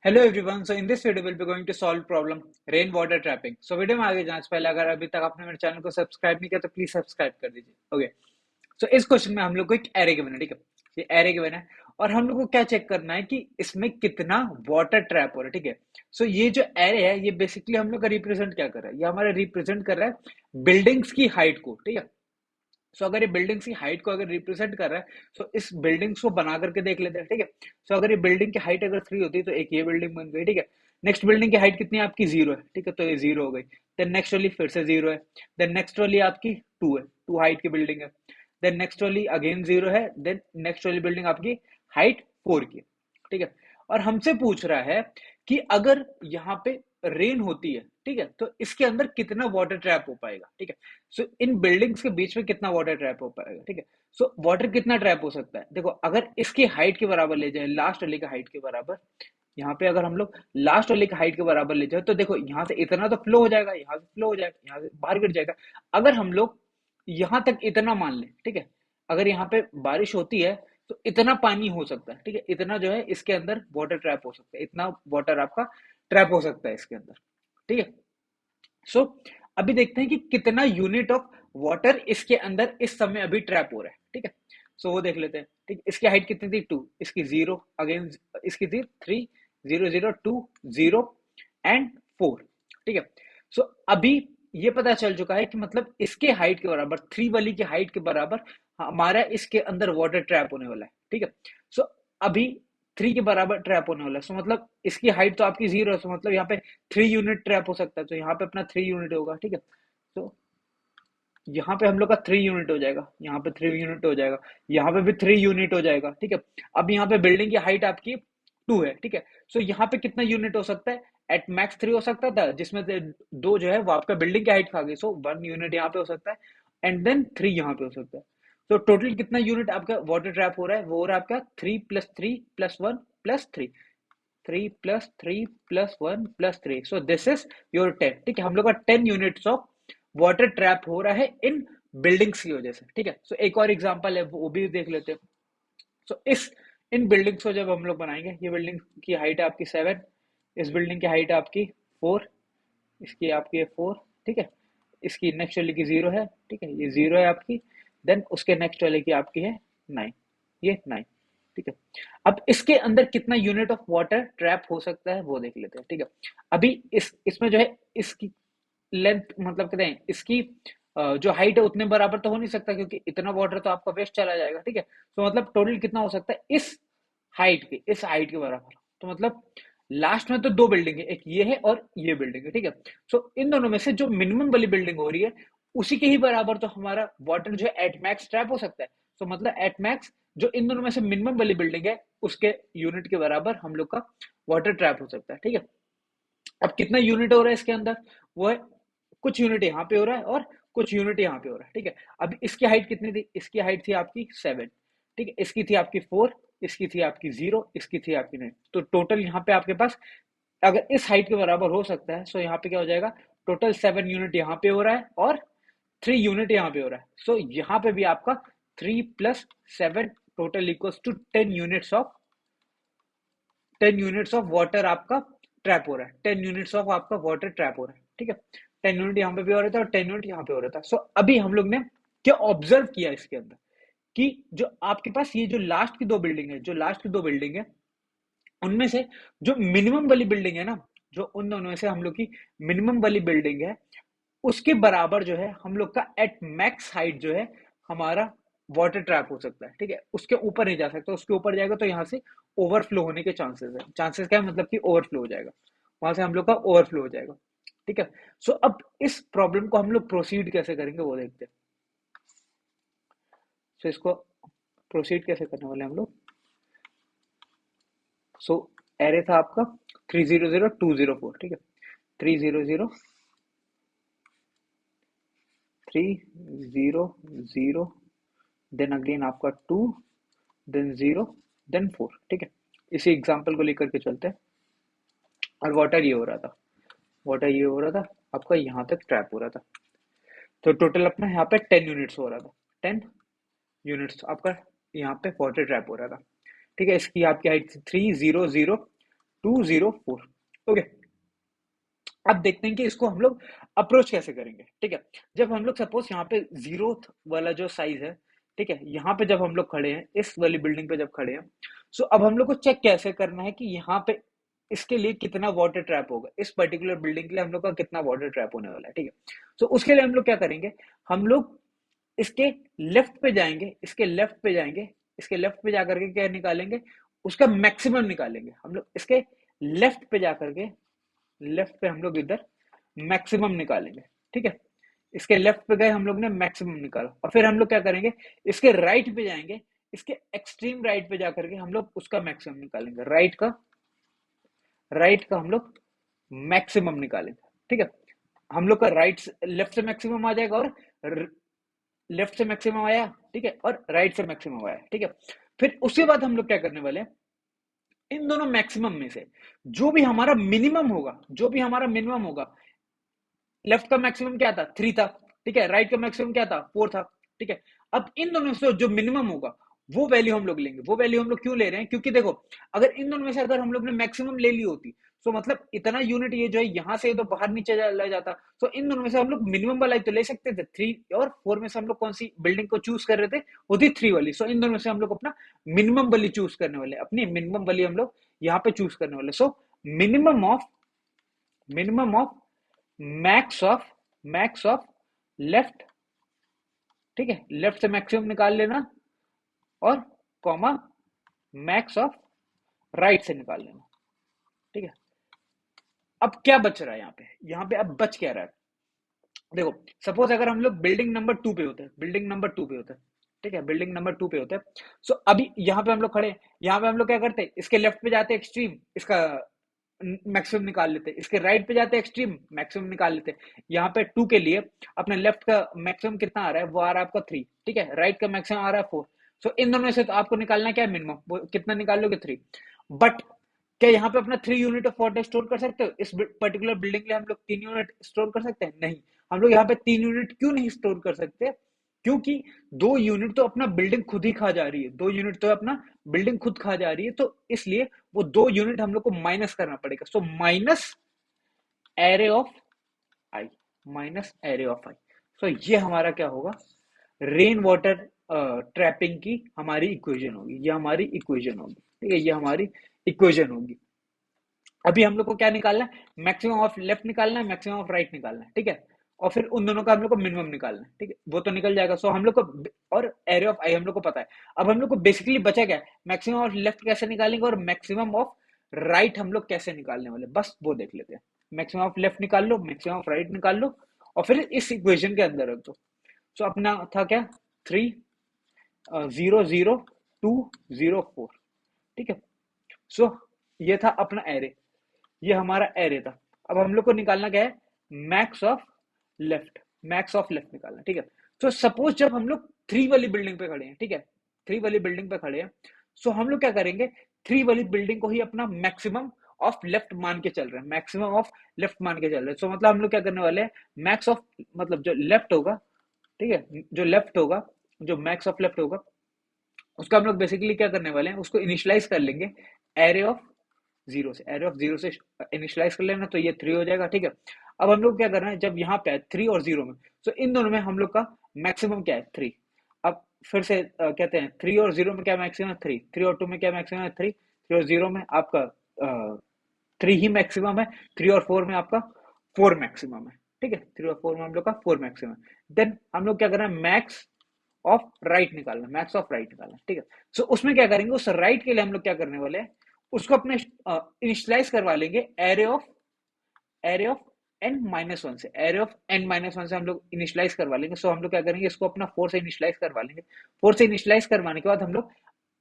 Hello everyone, so in this video will be going to solve problem rain water trapping. So video में आगे जाने से पहले अगर अभी तक आपने मेरे चैनल को सब्सक्राइब नहीं किया तो प्लीज सब्सक्राइब कर दीजिए। ओके, सो इस क्वेश्चन में हम लोग को एक एरे गिवन है, ठीक है। ये एरे गिवन है और हम लोग को क्या चेक करना है कि इसमें कितना वाटर ट्रैप हो रहा है, ठीक है। सो ये जो एरे है ये बेसिकली हम लोग का रिप्रेजेंट क्या कर रहा है, ये हमारा रिप्रेजेंट कर रहा है बिल्डिंग्स की हाइट को, ठीक है। सो अगर ये बिल्डिंग्स की हाइट को अगर रिप्रेजेंट कर रहा है, सो इस बिल्डिंग्स को बना करके देख लेते हैं, ठीक है। सो अगर ये बिल्डिंग की हाइट अगर 3 होती है तो एक ये बिल्डिंग बन गई, ठीक है। नेक्स्ट बिल्डिंग की हाइट कितनी है आपकी, 0 है, ठीक है, तो ये 0 हो गई। देन नेक्स्ट वाली फिर से 0 है। देन नेक्स्ट वाली आपकी 2 है, 2 हाइट की बिल्डिंग है। देन नेक्स्ट वाली अगेन 0 है। देन नेक्स्ट वाली बिल्डिंग आपकी हाइट 4 की है, ठीक है। और हमसे पूछ रहा है कि अगर यहाँ पे रेन होती है, ठीक है, तो इसके अंदर कितना वाटर ट्रैप हो पाएगा, ठीक है। सो इन बिल्डिंग्स के बीच में कितना वाटर ट्रैप हो पाएगा, ठीक है। सो वाटर कितना ट्रैप हो सकता है, देखो अगर इसकी हाइट के बराबर ले जाए, लास्ट वाले का हाइट के बराबर, यहाँ पे अगर हम लोग लास्ट वाले का हाइट के बराबर ले जाए तो देखो यहाँ से इतना तो फ्लो हो जाएगा, यहाँ से फ्लो हो जाएगा, यहाँ से बाहर गिर जाएगा। अगर हम लोग यहाँ तक इतना मान लें, ठीक है, अगर यहाँ पे बारिश होती है तो इतना पानी हो सकता है, ठीक है, इतना जो है इसके अंदर वाटर ट्रैप हो सकता है, इतना वाटर आपका ट्रैप हो सकता है इसके अंदर, ठीक है। सो अभी देखते हैं कि कितना यूनिट ऑफ वाटर इसके अंदर इस समय अभी ट्रैप हो रहा है, ठीक है। सो वो देख लेते हैं, ठीक। इसकी हाइट कितनी थी, 2, इसकी 0, अगेन इसकी थी 3, 0 0 2 0 एंड 4, ठीक है। सो अभी ये पता चल चुका है कि मतलब इसके हाइट के बराबर, 3 वाली की हाइट के बराबर हमारा इसके अंदर वाटर ट्रैप होने वाला है, ठीक है। सो अभी 3 के बराबर ट्रैप होने वाला है, सो मतलब इसकी हाइट तो आपकी 0 है, सो मतलब यहाँ पे 3 यूनिट ट्रैप हो सकता है, तो यहाँ पे अपना 3 यूनिट होगा, ठीक है। तो यहाँ पे हम लोग का 3 यूनिट हो जाएगा, यहाँ पे 3 यूनिट हो जाएगा, यहाँ पे भी 3 यूनिट हो जाएगा, ठीक है। अब यहाँ पे बिल्डिंग की हाइट आपकी 2 है, ठीक है। सो यहाँ पे कितना यूनिट हो सकता है, एट मैक्स 3 हो सकता था, जिसमें से 2 जो है वो आपका बिल्डिंग की हाइट खा गई, सो 1 यूनिट यहाँ पे हो सकता है एंड देन 3 यहाँ पे हो सकता है। तो टोटल कितना यूनिट आपका वाटर ट्रैप हो रहा है, वो हो रहा है आपका 3 plus 3 plus 1 plus 3, 3 plus 3 plus 1 plus 3, so this is your 10, ठीक है। हम लोग का 10 यूनिट्स ऑफ वाटर ट्रैप हो रहा है इन बिल्डिंग्स की वजह से, ठीक है। सो एक और एग्जांपल है वो भी देख लेते हैं। सो इस इन बिल्डिंग्स को जब हम लोग बनाएंगे, ये बिल्डिंग की हाइट है आपकी 7, इस बिल्डिंग की हाइट है आपकी 4, इसकी आपकी है 4, ठीक है। इसकी नेक्स्ट वाले की 0 है, ठीक है, ये 0 है आपकी। देन उसके नेक्स्ट वाले की आपकी है 9, ये 9, ठीक है। अब इसके अंदर कितना यूनिट ऑफ वाटर ट्रैप हो सकता है वो देख लेते हैं, ठीक है। अभी इसमें जो है इसकी लेंथ, मतलब कहते हैं इसकी जो हाइट है उतने बराबर तो हो नहीं सकता, क्योंकि इतना वाटर तो आपका वेस्ट चला जाएगा, ठीक है। तो मतलब टोटल कितना हो सकता है इस हाइट के बराबर। तो मतलब लास्ट में तो 2 बिल्डिंग है, एक ये है और ये बिल्डिंग है, ठीक है। सो इन दोनों में से जो मिनिमम वाली बिल्डिंग हो रही है उसी के ही बराबर तो हमारा वाटर जो है एट मैक्स ट्रैप हो सकता है। तो मतलब एट मैक्स जो इन दोनों में से मिनिमम वाली बिल्डिंग है उसके यूनिट के बराबर हम लोग का वाटर ट्रैप हो सकता है, ठीक है। अब कितना यूनिट हो रहा है इसके अंदर, वो है कुछ यूनिट यहाँ पे हो रहा है और कुछ यूनिट यहाँ पे हो रहा है, ठीक है। अब इसकी हाइट कितनी थी, इसकी हाइट थी आपकी 7, ठीक है, इसकी थी आपकी 4, इसकी थी आपकी 0, इसकी थी आपकी 9, तो टोटल यहाँ पे आपके पास अगर इस हाइट के बराबर हो सकता है, सो यहाँ पे क्या हो जाएगा, टोटल 7 यूनिट यहाँ पे हो रहा है और 3 यूनिट यहाँ पे हो रहा है। सो यहाँ पे भी आपका 3 plus 7 total equals to 10 units of water आपका ट्रैप हो रहा है, 10 यूनिट्स ऑफ आपका वाटर ट्रैप हो रहा है, ठीक है। 10 यूनिट यहाँ पे भी हो रहा था और 10 यूनिट यहाँ पे हो रहा था। सो अभी हम लोग ने क्या ऑब्जर्व किया इसके अंदर कि जो आपके पास ये जो लास्ट की 2 बिल्डिंग है, जो लास्ट की 2 बिल्डिंग है उनमें से जो मिनिमम वाली बिल्डिंग है ना, जो उन दोनों में से हम लोग की मिनिमम वाली बिल्डिंग है उसके बराबर जो है हम लोग का एट मैक्स हाइट जो है हमारा वाटर ट्रैप हो सकता है, ठीक है। उसके ऊपर नहीं जा सकता, उसके ऊपर जाएगा तो यहाँ से ओवरफ्लो होने के चांसेस है। चांसेस क्या है, मतलब कि ओवरफ्लो हो जाएगा, वहां से हम लोग का ओवरफ्लो हो जाएगा, ठीक है। सो अब इस प्रॉब्लम को हम लोग प्रोसीड कैसे करेंगे वो देखते हैं। सो इसको प्रोसीड कैसे करने वाले हम लोग। सो एरे था आपका 3 0 0 2 0 4, ठीक है, 3 0 0 3 0 0, देन अगेन आपका 2, देन 0, देन 4, ठीक है। इसी एग्जांपल को लेकर के चलते हैं। और वाटर ये हो रहा था, वाटर ये हो रहा था आपका यहाँ तक ट्रैप हो रहा था, तो टोटल अपना यहाँ पे 10 यूनिट्स हो रहा था, 10 यूनिट्स आपका यहाँ पे वाटर ट्रैप हो रहा था, ठीक है। इसकी आपकी हाइट 3 0 0 204। ओके, अब देखते हैं कि इसको हम लोग अप्रोच कैसे करेंगे। ठीक है, जब हम लोग सपोज यहाँ पे जीरो वाला जो साइज है, ठीक है, यहाँ पे जब हम लोग खड़े हैं, इस वाली बिल्डिंग पे जब खड़े हैं, सो अब हम लोग को चेक कैसे करना है कि यहाँ पे इसके लिए कितना वाटर ट्रैप होगा, इस पर्टिकुलर बिल्डिंग के लिए हम लोग का कितना वाटर ट्रैप होने वाला है। ठीक है, सो उसके लिए हम लोग क्या करेंगे, हम लोग इसके लेफ्ट पे जाएंगे, इसके लेफ्ट पे जाएंगे, इसके लेफ्ट पे जाकर के क्या निकालेंगे, उसका मैक्सिमम निकालेंगे। हम लोग इसके लेफ्ट पे जाकर के, लेफ्ट पे हम लोग इधर मैक्सिमम निकालेंगे। ठीक है, इसके लेफ्ट पे गए हम लोग ने, मैक्सिमम निकाला, और फिर हम लोग क्या करेंगे, इसके राइट पे जाएंगे, इसके एक्सट्रीम राइट पे जाकर के हम लोग उसका मैक्सिमम निकालेंगे, राइट का हम लोग मैक्सिमम निकालेंगे। ठीक है, हम लोग का राइट लेफ्ट से मैक्सिमम आ जाएगा, और लेफ्ट से मैक्सिमम आया, ठीक है, और राइट से मैक्सिमम आया। ठीक है, फिर उसके बाद हम लोग क्या करने वाले हैं, इन दोनों मैक्सिमम में से जो भी हमारा मिनिमम होगा, जो भी हमारा मिनिमम होगा, लेफ्ट का मैक्सिमम क्या था, 3 था, ठीक है, राइट का मैक्सिमम क्या था, 4 था। ठीक है, अब इन दोनों से जो मिनिमम होगा वो वैल्यू हम लोग लेंगे। वो वैल्यू हम लोग क्यों ले रहे हैं, क्योंकि देखो, अगर इन दोनों में से अगर हम लोग ने मैक्सिमम ले ली होती, तो मतलब इतना यूनिट ये जो है यहां से तो बाहर नीचे चला जाता, तो इन दोनों में से हम लोग मिनिमम वाला तो ले सकते थे। 3 और 4 में से हम लोग कौन सी बिल्डिंग को चूज कर रहे थे, वो थी 3 वाली। सो इन दोनों में से हम लोग अपना मिनिमम वाली चूज करने वाले, अपनी मिनिमम वाली हम लोग यहाँ पे चूज करने वाले। So minimum of max of left, ठीक है, लेफ्ट से मैक्सिमम निकाल लेना, और कॉमा मैक्स ऑफ राइट से निकाल लेना। ठीक है, अब क्या बच रहा है यहाँ पे अब बच क्या रहा है, देखो, सपोज अगर हम लोग बिल्डिंग नंबर 2 पे होते हैं, बिल्डिंग नंबर 2 पे होते हैं, ठीक है, बिल्डिंग नंबर 2 पे होते हैं। सो अभी यहाँ पे हम लोग खड़े हैं, यहाँ पे हम लोग क्या करते हैं, इसके लेफ्ट पे जाते हैं, एक्सट्रीम इसका मैक्सिमम निकाल लेते हैं, इसके राइट पे जाते हैं, एक्सट्रीम मैक्सिमम निकाल लेते हैं। यहाँ पे 2 के लिए अपने लेफ्ट का मैक्सिमम कितना आ रहा है, वो आ रहा है आपका 3, ठीक है, राइट का मैक्सिमम आ रहा है 4। सो इन दोनों में से तो आपको निकालना क्या है, मिनिमम, वो कितना निकाल लोगे, 3। बट क्या यहाँ पे अपना 3 यूनिट ऑफ वाटर स्टोर कर सकते हो, इस पर्टिकुलर बिल्डिंग के लिए हम लोग 3 यूनिट स्टोर कर सकते हैं, नहीं। हम लोग यहाँ पे 3 यूनिट क्यों नहीं स्टोर कर सकते, क्योंकि 2 यूनिट तो अपना बिल्डिंग खुद ही खा जा रही है, 2 यूनिट तो अपना बिल्डिंग खुद खा जा रही है, तो इसलिए वो 2 यूनिट हम लोग को माइनस करना पड़ेगा। So minus array of I, minus array of I. So ये हमारा क्या होगा, रेन वाटर ट्रैपिंग की हमारी इक्वेशन होगी, ये हमारी इक्वेशन होगी। ठीक है, ये हमारी इक्वेशन होगी। अभी हम लोग को क्या निकालना है, मैक्सिमम ऑफ लेफ्ट निकालना है, मैक्सिमम ऑफ राइट निकालना है। ठीक है, और फिर उन दोनों का हम लोग को मिनिमम निकालना है। ठीक है, वो तो निकल जाएगा। सो हम लोग को, और एरे ऑफ आई हम लोग को पता है। अब हम लोग को बेसिकली बचा क्या है, मैक्सिमम ऑफ लेफ्ट कैसे निकालेंगे और मैक्सिमम ऑफ राइट हम लोग कैसे निकालने वाले, बस वो देख लेते हैं। मैक्सिमम ऑफ लेफ्ट निकाल लो, मैक्सिमम ऑफ राइट निकाल लो, और फिर इस इक्वेशन के अंदर रख दो। सो अपना था क्या, 3 0 0 2 0 4। ठीक है, सो ये था अपना एरे, ये हमारा एरे था। अब हम लोग को निकालना क्या है, max of left, max of left निकालना। ठीक है, तो सपोज जब हम लोग 3 वाली बिल्डिंग पे खड़े हैं, ठीक है, 3 वाली बिल्डिंग पे खड़े हैं, सो हम लोग क्या करेंगे, 3 वाली बिल्डिंग को ही अपना मैक्सिमम ऑफ लेफ्ट मान के चल रहे हैं, मैक्सिमम ऑफ लेफ्ट मान के चल रहे हैं। सो मतलब हम लोग क्या करने वाले हैं, मैक्स ऑफ, मतलब जो लेफ्ट होगा, ठीक है, जो लेफ्ट होगा, जो मैक्स ऑफ लेफ्ट होगा, उसका हम लोग बेसिकली क्या करने वाले हैं, उसको इनिशियलाइज कर लेंगे एरे ऑफ जीरो से, एरे ऑफ जीरो से इनिशियलाइज कर लेना, तो ये 3 हो जाएगा। ठीक है, अब हम लोग क्या करना है, जब यहाँ पे है 3 और 0 में, तो इन दोनों में हम लोग का मैक्सिमम क्या है, 3। अब फिर से कहते हैं 3 और 0 में क्या मैक्सिमम है, 3। 3 और 2 में क्या मैक्सिमम है, 3। 3 और 0 में आपका 3 ही मैक्सिमम है। 3 और 4 में आपका 4 मैक्सिमम है। ठीक है, 3 और 4 में हम लोग का 4 मैक्सिमम है। देन हम लोग क्या करना है, मैक्स ऑफ राइट निकालना, मैक्स ऑफ राइट निकालना। ठीक है, सो उसमें क्या करेंगे, उस राइट के लिए हम लोग क्या करने वाले हैं, उसको अपने इनिशियलाइज करवा लेंगे एरे ऑफ n-1 से, एरे ऑफ n-1 से हम लोग इनिशियलाइज करवा लेंगे। सो हम लोग क्या करेंगे, इसको अपना 4 से इनिशियलाइज करवा लेंगे। 4 से इनिशियलाइज करवाने के बाद हम लोग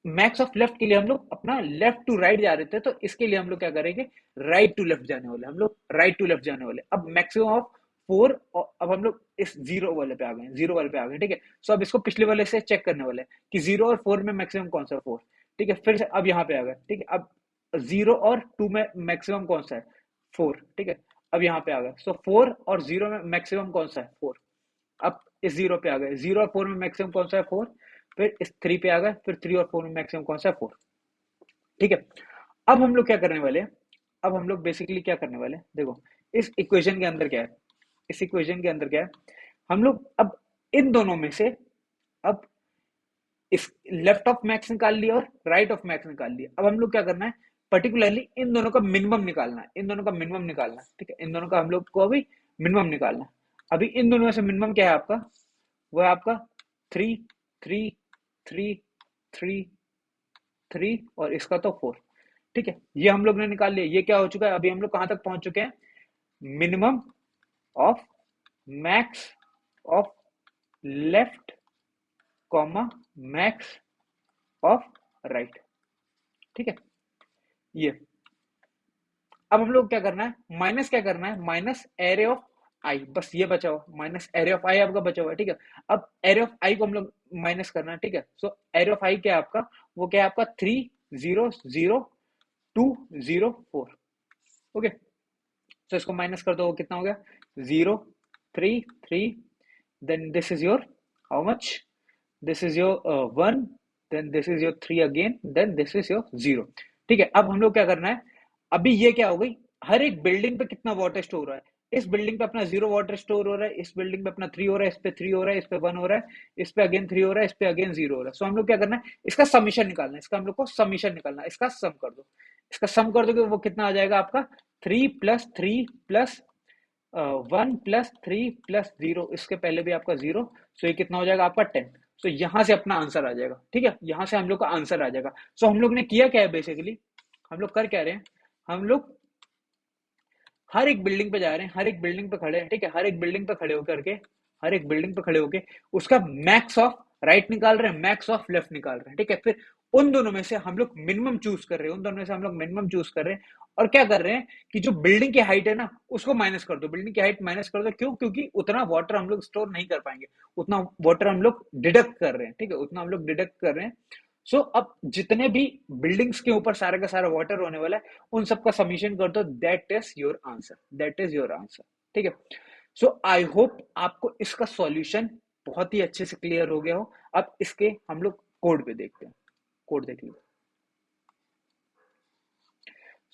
मैक्स ऑफ लेफ्ट के लिए हम लोग अपना लेफ्ट टू राइट जा रहे थे, तो इसके लिए हम लोग क्या करेंगे, राइट टू लेफ्ट जाने वाले, हम लोग राइट टू लेफ्ट जाने वाले। अब मैक्सिमम ऑफ 4, और अब हम लोग इस जीरो वाले पे आ गए, जीरो वाले पे आ गए। ठीक है, सो अब इसको पिछले वाले से चेक करने वाले हैं कि 0 और 4 में मैक्सिमम कौन सा, 4। ठीक है, फिर से अब यहाँ पे आ गए। ठीक है, अब 0 और 2 में मैक्सिमम कौन सा है, 4। ठीक है, अब यहाँ पे आ गए। सो 4 और 0 में मैक्सिमम कौन सा है, 4। अब इस 0 पे आ गए, 0 और 4 में मैक्सिमम कौन सा है, 4। फिर इस 3 पे आ गए, फिर 3 और 4 में मैक्सिमम कौन सा है, 4। ठीक है, अब हम लोग क्या करने वाले हैं, अब हम लोग बेसिकली क्या करने वाले हैं, देखो इस इक्वेशन के अंदर क्या है, इस इक्वेशन के अंदर क्या है, हम लोग अब इन दोनों में से अब इस लेफ्ट ऑफ मैक्स निकाल लिया और राइट ऑफ मैक्स निकाल लिया। अब हम लोग क्या करना है, पर्टिकुलरली इन दोनों का मिनिमम निकालना है, इन दोनों का मिनिमम निकालना है, ठीक है, इन दोनों का हम लोग को अभी मिनिमम निकालना है। अभी इन दोनों में से मिनिमम क्या है आपका, वो है आपका 3 3 3 3 और इसका तो 4, ठीक है, ये हम लोग ने निकाल लिया। ये क्या हो चुका है, अभी हम लोग कहां तक पहुंच चुके हैं, minimum of max of left comma max of right, ठीक है। ये अब हम लोग क्या करना है, माइनस क्या करना है, माइनस एरे ऑफ आई, बस ये बचा हुआ, माइनस एरे ऑफ आई आपका बचा हुआ है, ठीक है। अब एरे ऑफ आई को हम लोग माइनस करना है, ठीक है। सो एरे ऑफ आई क्या है आपका, वो क्या है आपका 3 0 0 2 0 4, ओके। तो इसको माइनस कर दो, वो कितना हो गया, 0 3 3, then this is your how much, this is your 1, then this is your 3 again, then this is your 0, ठीक है। अब हम लोग क्या करना है, अभी ये क्या हो गई, हर एक बिल्डिंग पे कितना वाटर स्टोर हो रहा है, इस बिल्डिंग पे अपना 0 वाटर स्टोर हो रहा है, इस बिल्डिंग पे अपना 3 हो रहा है, इस पे 3 हो रहा है, इस पे 1 हो रहा है, इस पे अगेन 3 हो रहा है, इस पे अगेन 0 हो रहा है। सो हम लोग क्या करना है, इसका समीशन निकालना है, इसका हम लोग को समीशन निकालना है, इसका सम कर दो, इसका सम कर दोगे वो कितना आ जाएगा आपका, 3 + 3 + 1 + 3 + 0, इसके पहले भी आपका 0, सो ये कितना हो जाएगा आपका 10। सो यहां से अपना आंसर आ जाएगा, ठीक है, यहां से हम लोग का आंसर आ जाएगा। सो हम लोग ने किया क्या है, बेसिकली हम लोग कर क्या रहे हैं, हम लोग हर एक बिल्डिंग पे जा रहे हैं, हर एक बिल्डिंग पे खड़े हैं, ठीक है, हर एक बिल्डिंग पे खड़े होकर के, हर एक बिल्डिंग पे खड़े होके उसका मैक्स ऑफ राइट निकाल रहे हैं, मैक्स ऑफ लेफ्ट निकाल रहे हैं, ठीक है। फिर उन दोनों में से हम लोग मिनिमम चूज कर रहे हैं, उन दोनों में से हम लोग मिनिमम चूज कर रहे हैं, और क्या कर रहे हैं कि जो बिल्डिंग की हाइट है ना उसको माइनस कर दो, बिल्डिंग की हाइट माइनस कर दो, क्यों, क्योंकि उतना वाटर हम लोग स्टोर नहीं कर पाएंगे, उतना वाटर हम लोग डिडक्ट कर रहे हैं, ठीक है, उतना हम लोग डिडक्ट कर रहे हैं। सो अब जितने भी बिल्डिंग्स के ऊपर सारा का सारा वाटर होने वाला है, उन सबका समीशन कर दो, that is your answer, that is your answer, ठीक है। सो आई होप आपको इसका सॉल्यूशन बहुत ही अच्छे से क्लियर हो गया हो। अब इसके हम लोग कोड पे देखते हैं, कोड देख लीजिए।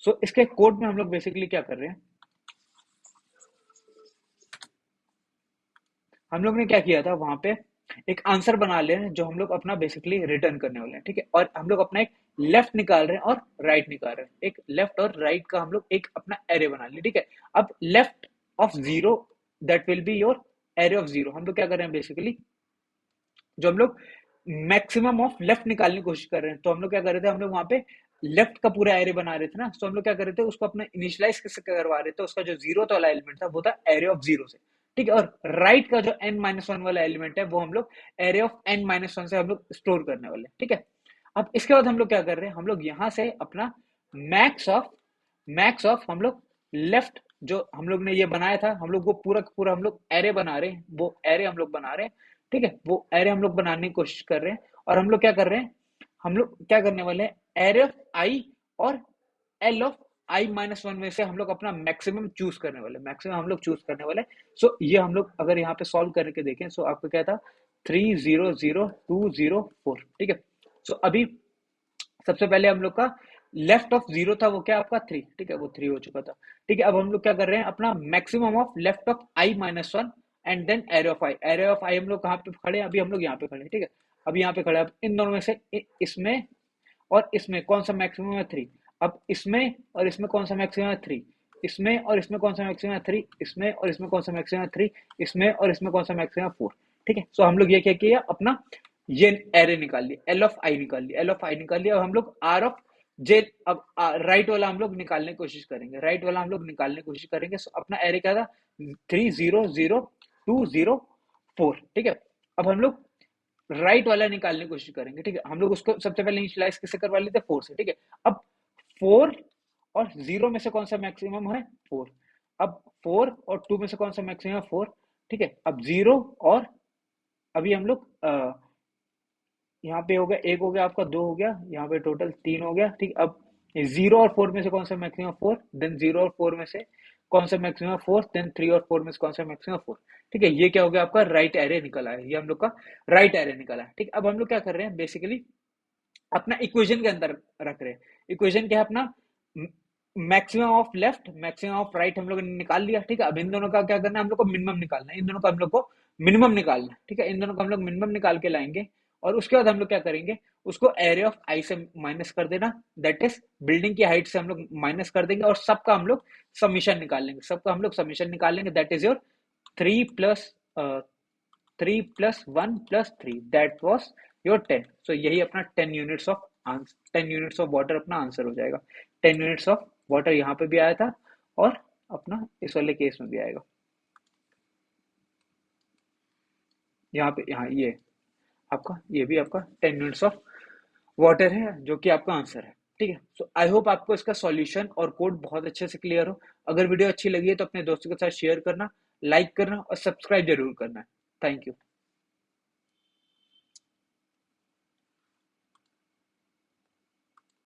सो इसके कोड में हम लोग बेसिकली क्या कर रहे हैं, हम लोग ने क्या किया था वहां पे, एक आंसर बना ले रहे हैं जो हम लोग अपना बेसिकली रिटर्न करने वाले हैं, ठीक है, और हम लोग अपना एक लेफ्ट निकाल रहे हैं और राइट निकाल रहे हैं, एक लेफ्ट और राइट का हम लोग एक अपना एरे बना लिया, ठीक है। अब left of 0 that will be your array of 0, हम लोग क्या कर रहे हैं बेसिकली, जो हम लोग मैक्सिमम ऑफ लेफ्ट निकालने की कोशिश कर रहे हैं, तो हम लोग क्या कर रहे थे, हम लोग वहां पे लेफ्ट का पूरा एरे बना रहे थे ना, तो हम लोग क्या कर रहे थे, उसको अपना इनिशियलाइज कैसे करवा रहे थे, उसका जो 0 वाला एलिमेंट था वो था एरे ऑफ 0 से, ठीक है, और राइट का जो n-1 वाला एलिमेंट है वो हम लोग एरे ऑफ n-1 से हम लोग स्टोर करने वाले, ठीक है। अब इसके बाद हम लोग क्या कर रहे हैं, हम लोग यहां से अपना मैक्स ऑफ हम लोग लेफ्ट, जो हम लोग ने ये बनाया था, हम लोग वो पूरा पूरा हम लोग एरे बना रहे हैं, वो एरे हम लोग बना रहे हैं, ठीक है, वो एरे हम लोग बनाने की कोशिश कर रहे हैं। और हम लोग क्या कर रहे हैं, हम लोग क्या करने वाले हैं, एरे ऑफ आई और एल ऑफ i-1 में से हम लोग अपना मैक्सिमम चूज करने वाले, मैक्सिमम हम लोग चूज करने वाले। सो ये हम लोग अगर यहाँ पे सॉल्व करके देखें, सो आपको क्या था, 3 0 0 2 0 4, ठीक है। सो अभी सबसे पहले हम लोग का लेफ्ट ऑफ 0 था, वो क्या आपका 3, ठीक है, वो 3 हो चुका था, ठीक है। अब हम लोग क्या कर रहे हैं, अपना maximum of left of i-1 and then array of i, array of i हम लोग कहाँ पे खड़े हैं, अभी हम लोग यहाँ पे खड़े हैं, ठीक है। अब यहाँ पे खड़े हैं, अब इन दोनों में से इसमें और इसमें कौन सा मैक्सिमम है, 3। अब इसमें और इसमें कौन सा मैक्सिमम है, 3। इसमें और इसमें कौन सा मैक्सिमम है, 3। इसमें और इसमें कौन सा मैक्सिमम है, 3। इसमें और इसमें कौन सा मैक्सिमम है, 4, ठीक है। सो हम लोग ये क्या किया, अपना ये एरे निकाल लिया, एल ऑफ आई निकाल लिया, एल ऑफ आई निकाल लिया। अब हम लोग आर ऑफ जे, अब राइट वाला हम लोग निकालने की कोशिश करेंगे, राइट वाला हम लोग निकालने की कोशिश करेंगे। सो अपना एरे क्या था, 3 0 0 2 0 4, ठीक है। अब हम लोग राइट वाला निकालने की कोशिश करेंगे, ठीक है। हम लोग उसको सबसे पहले इनिशियलाइज किससे करवा लेते हैं, 4 से, ठीक है। अब 4 और 0 में से कौन सा मैक्सिमम है, 4। अब 4 और 2 में से कौन सा मैक्सिमम है, 4, ठीक है। अब 0 और अभी हम लोग यहाँ पे हो गया, एक हो गया आपका, 2 हो गया, यहाँ पे टोटल 3 हो गया, ठीक। अब 0 और 4 में से कौन सा मैक्सिमम, 4, देन 0 और 4 में से कौन सा मैक्सिमम, 4, देन 3 और 4 में से कौन सा मैक्सिमम, 4, ठीक है। ये क्या हो गया आपका राइट एरे निकला है, ये हम लोग का राइट एरे निकला है, ठीक। अब हम लोग क्या कर रहे हैं, बेसिकली अपना इक्वेशन के अंदर रख रहे हैं। इक्वेशन क्या है अपना, maximum of left, maximum of right हम लोग ने निकाल लिया, ठीक है। अब इन दोनों का क्या करना है, हम लोग को मिनिमम निकालना है, इन दोनों का हम लोग को मिनिमम निकालना है, ठीक है। इन दोनों का हम लोग मिनिमम निकाल के लाएंगे और उसके बाद हम लोग क्या करेंगे, उसको एरिया ऑफ आई से माइनस कर देना, दैट इज बिल्डिंग की हाइट से हम लोग माइनस कर देंगे और सबका हम लोग समीशन निकाल लेंगे, सबका हम लोग समीशन निकाल लेंगे, that is your 3 + 1 + 3, that was your 10। सो यही अपना 10 यूनिट्स ऑफ वाटर अपना आंसर हो जाएगा। 10 यूनिट्स ऑफ वाटर यहाँ पे भी आया था और अपना इस वाले केस में भी आएगा, यहाँ पे, यहाँ ये आपका, ये भी आपका 10 यूनिट्स ऑफ वाटर है जो कि आपका आंसर है, ठीक है। सो आई होप आपको इसका सॉल्यूशन और कोड बहुत अच्छे से क्लियर हो। अगर वीडियो अच्छी लगी है तो अपने दोस्तों के साथ शेयर करना, लाइक करना और सब्सक्राइब जरूर करना। Thank you.